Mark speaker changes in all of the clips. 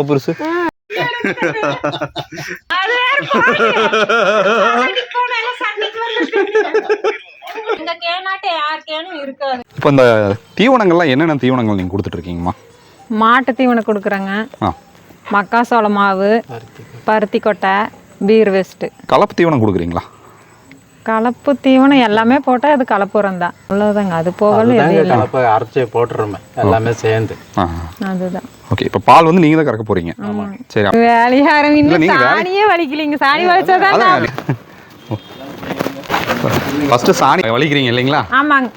Speaker 1: எவ்வளோ பெருசு. இப்போ இந்த தீவனங்கள்லாம் என்னென்ன தீவனங்கள் நீங்கள் கொடுத்துட்ருக்கீங்கம்மா?
Speaker 2: மாட்டு தீவனம் கொடுக்குறேங்க. மக்காசோள மாவு, பருத்தி கொட்டை, பீர் வேஸ்ட்டு.
Speaker 1: கலப்பு தீவனம் கொடுக்குறீங்களா?
Speaker 2: கலப்பு தீவனம் எல்லாமே போட்டால் அது கலப்பு உரம் தான். அவ்வளோதாங்க. அது போகல
Speaker 3: கலப்பை அரைச்சி போட்டுருமே எல்லாமே சேர்ந்து.
Speaker 2: அதுதான்.
Speaker 1: ஓகே. இப்போ பால் வந்து நீங்கள் தான் கறக்க போகிறீங்க. சரி.
Speaker 2: வேலையாரம் இன்னும் சாணியே வலிக்கலைங்க. சாணி வலிச்சாதான்.
Speaker 1: ஃபஸ்ட்டு சாணி வலிக்கிறீங்க இல்லைங்களா?
Speaker 2: ஆமாங்க.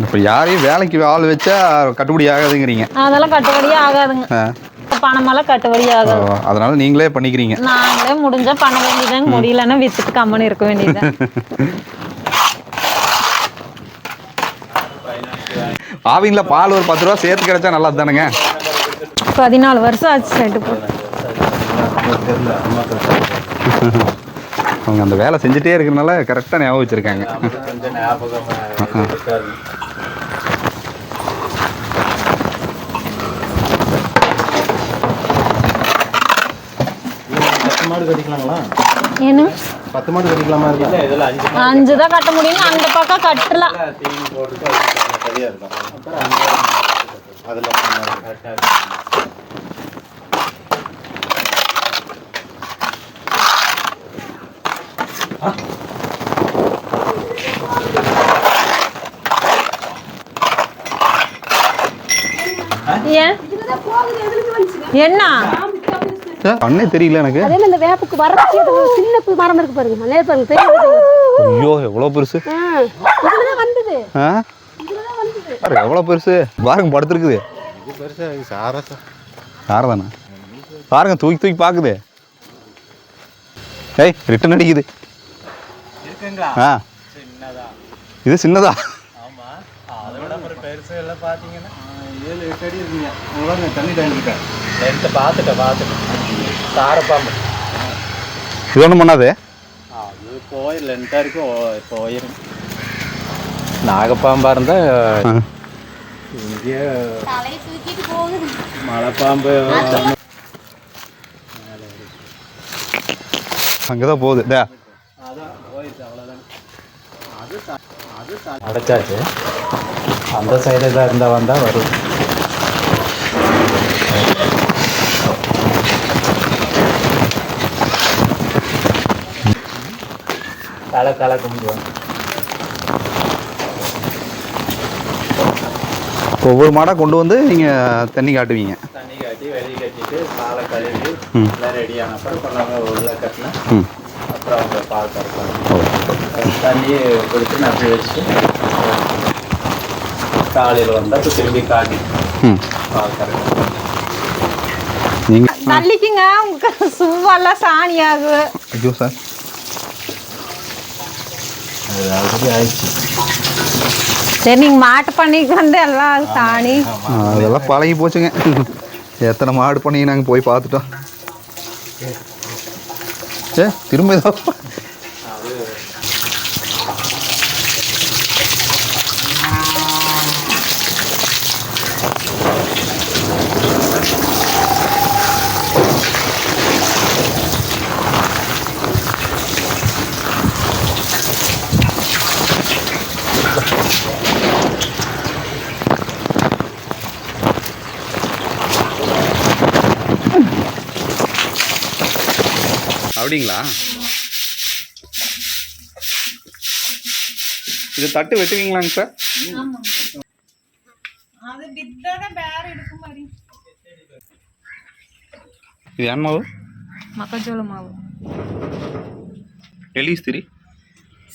Speaker 1: இப்போ யாரையும் வேலைக்கு ஆள் வச்சா கட்டுப்படி ஆகாதுங்கிறீங்க?
Speaker 2: அதெல்லாம் கட்டுப்படியே ஆகாதுங்க. பணமெல்லாம் கட்டுப்படி ஆகாது.
Speaker 1: அதனால நீங்களே பண்ணிக்கிறீங்க?
Speaker 2: நாங்களே முடிஞ்சா பண்ண வேண்டியதாங்க. முடியலன்னா வித்துட்டு கம்மனு இருக்க வேண்டியதுதான்.
Speaker 1: ஆவின்ல பால் ஒரு 10 ரூபா சேர்த்து கிடைச்சா நல்லா தானுங்க.
Speaker 2: 14 வருஷம் ஆச்சு செட்டு போட்டு.
Speaker 1: அவங்க அந்த வேலை செஞ்சுட்டே இருக்கிறனால கரெக்டாக ஞாபகம் வச்சுருக்காங்க.
Speaker 2: என்ன
Speaker 3: 10 மாடு கட்டிக்கலாமா?
Speaker 2: 5 தான் கட்ட முடியும். அந்த பக்கம் கட்டலாம். என்ன
Speaker 1: கண்ணே தெரியல எனக்கு.
Speaker 4: அதே இந்த வேப்புக்கு வரச்சு சின்ன மரம் இருக்கு பாருங்க. மலைய பாருங்க தெரியுது.
Speaker 1: ஐயோ எவ்வளவு பெருசு.
Speaker 4: இதுதான் வந்தது.
Speaker 1: இதுதான் வந்தது. பாருங்க எவ்வளவு பெருசு. பாருங்க படுத்துருக்குது.
Speaker 3: இது பெருசா சாரசா.
Speaker 1: சாரதானா? பாருங்க தூக்கி தூக்கி பாக்குது. ஏய் ரிட்டன் அடிக்குது. இருக்குங்களா? சின்னதா. இது சின்னதா? ஆமா. அதோட ஒரு பெருசு எல்லாம் பாத்தீங்கன்னா
Speaker 3: 7-8 அடி இருக்குங்க. உங்களுக்கு தண்ணி டாங்கிட்ட.
Speaker 1: லென்த் பாத்துட்டேன். சாரப்பாம்பு. இது ஒன்றும் பண்ணாது?
Speaker 3: அது போய் லென்த்தாக இருக்கும் போயிடும். நாகப்பாம்பாக இருந்தால் இங்கே மலைப்பாம்பு
Speaker 1: அங்கே தான் போகுது.
Speaker 3: அதான் போயிடுச்சு அவ்வளோதான். அது அடைச்சாச்சு. அந்த சைடு தான் இருந்தால் வந்தால் வரும். தலை கும்பிடுவாங்க.
Speaker 1: ஒவ்வொரு மாடாக கொண்டு வந்து நீங்கள் தண்ணி காட்டுவீங்க?
Speaker 3: தண்ணி காட்டி வெளியே கட்டிட்டு காலை கழுவி எல்லாம் ரெடி ஆனப்பறம் கொண்டாங்க உள்ள கட்டினா அப்புறம் அவங்க பால் கறப்பாங்க. தண்ணியை கொடுத்து நப்பி வச்சுட்டு காலையில் வந்தால் திரும்பி காட்டி பால் கறப்பாங்க.
Speaker 1: நீங்கள்
Speaker 2: தள்ளிக்குங்க. உங்களுக்கு சுவெல்லாம் சாணி ஆகும்.
Speaker 1: ஐயோ சார்.
Speaker 3: அது ஆயிடுச்சு.
Speaker 2: சரி நீங்கள் மாட்டு பண்ணிக்கு வந்து எல்லாம் சாணி
Speaker 1: அதெல்லாம் பழகி போச்சுங்க. எத்தனை மாடு பண்ணி நாங்கள் போய் பார்த்துட்டோம். திரும்ப ஏதோ அப்படிங்களா? இது தட்டு வெட்டுவீங்களாங்க சார்? இது என்ன மாவு?
Speaker 2: மக்காச்சோள மாவு.
Speaker 1: எலிஸ்திரி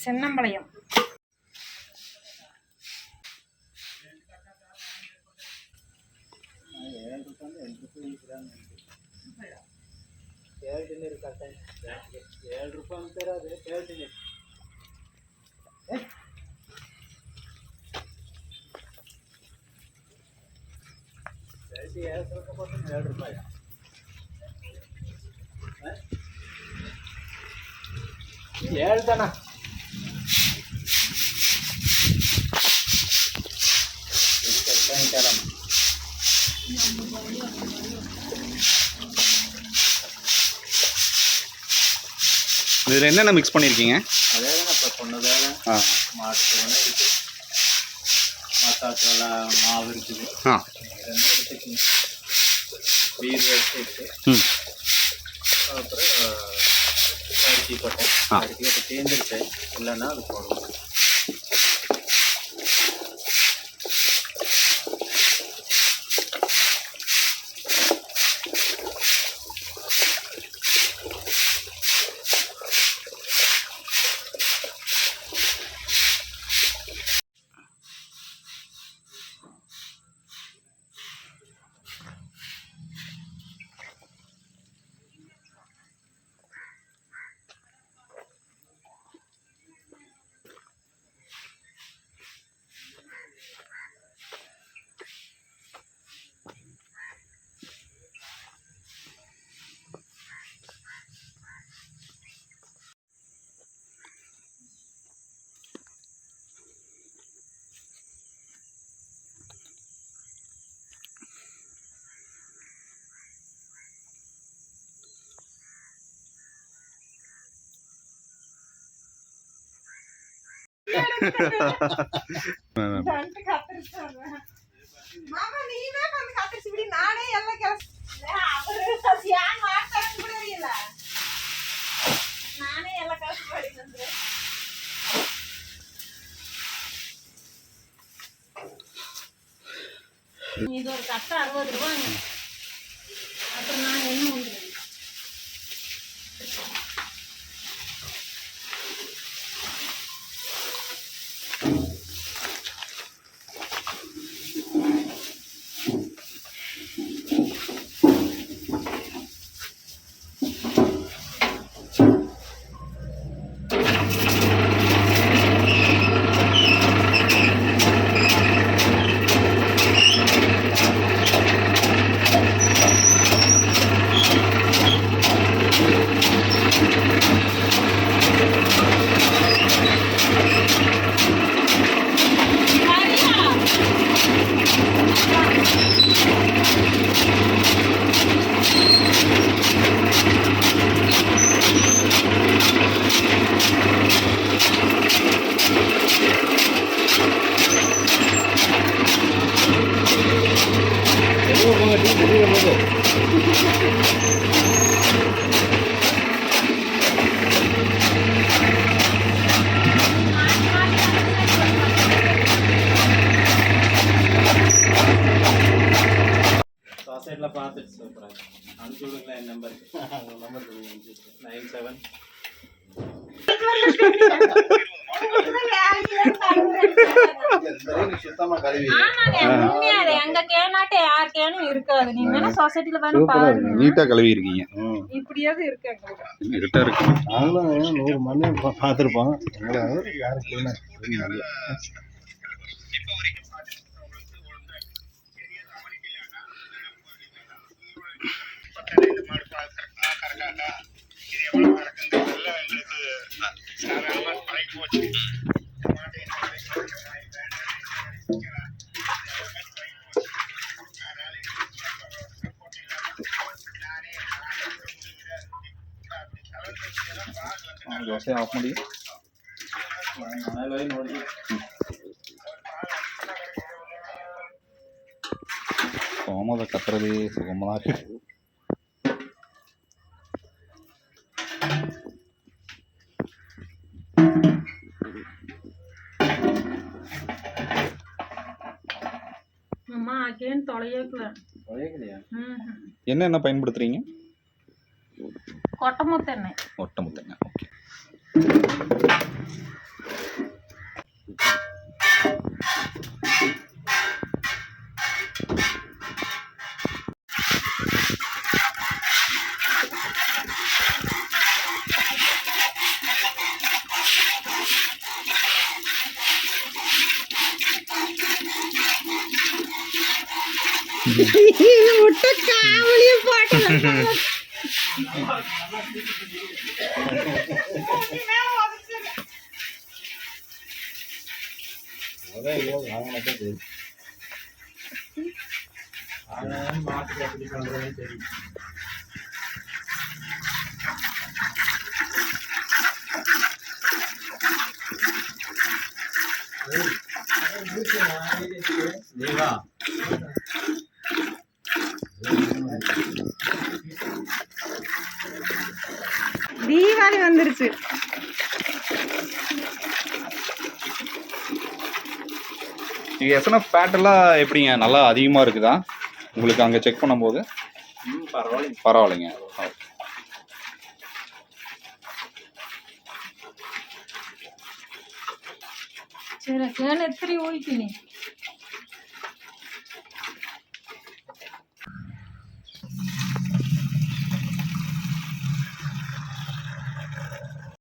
Speaker 2: சின்னம்பளையம்.
Speaker 5: இதில் என்னென்ன மிக்ஸ் பண்ணியிருக்கீங்க?
Speaker 3: அதே தான் இப்போ சொன்னதாக மாட்டு ஒன்று இருக்குது, மசாலா மாவு இருக்குது, இதெல்லாம் எடுத்துக்கணும். பீர் எடுத்து அப்புறம் அரிசி போட்டேன். அரிசி இப்போ தேர்ந்துருக்கு, இல்லைன்னா அது போடுவோம்.
Speaker 2: இது ஒரு கட்டை 60 ரூபாங்க. அப்புறம் நான் என்ன பண்ணுறேன்?
Speaker 3: சொசைட்டியில் பார்த்துட்டு சொல்கிறேன். அனுப்பிச்சி விடுங்களேன் என் நம்பருக்கு. நம்பர் 97
Speaker 5: நீட்டா கழுவி இருக்கீங்க.
Speaker 2: இப்படியாவது இருக்கு.
Speaker 5: இருட்டா இருக்கு.
Speaker 1: நாங்களும் 100 மணி பார்த்துருப்போம். யாரும்
Speaker 5: ದೋಸೆ ಆಫ್ ಮಾಡಿ
Speaker 3: ನೋಡಿ.
Speaker 5: ಸೋಮದ ಕತ್ತರದಿ ಸುಗಮನಾರಿ
Speaker 2: அம்மா அகேன் தொலையக்கல.
Speaker 5: என்ன பயன்படுத்துறீங்க?
Speaker 2: கொட்டமுத்தெண்ணெய்.
Speaker 5: கொட்டமுத்தெண்ணெய். ஓகே.
Speaker 2: முட்டை காவலியே போட்டேன்.
Speaker 3: மாட்டுக்கு எப்படி பண்றதுன்னு தெரியும். ஜீவா
Speaker 2: தீபாவளி வந்துருச்சு.
Speaker 5: இங்கே எஸ்என்எஃப் ஃபேட் எல்லாம் எப்படிங்க நல்லா அதிகமாக இருக்குதா உங்களுக்கு அங்கே செக் பண்ணும்போது? பரவாயில்லைங்க.
Speaker 2: சரி, எத்திரி ஊழிக்கு நீ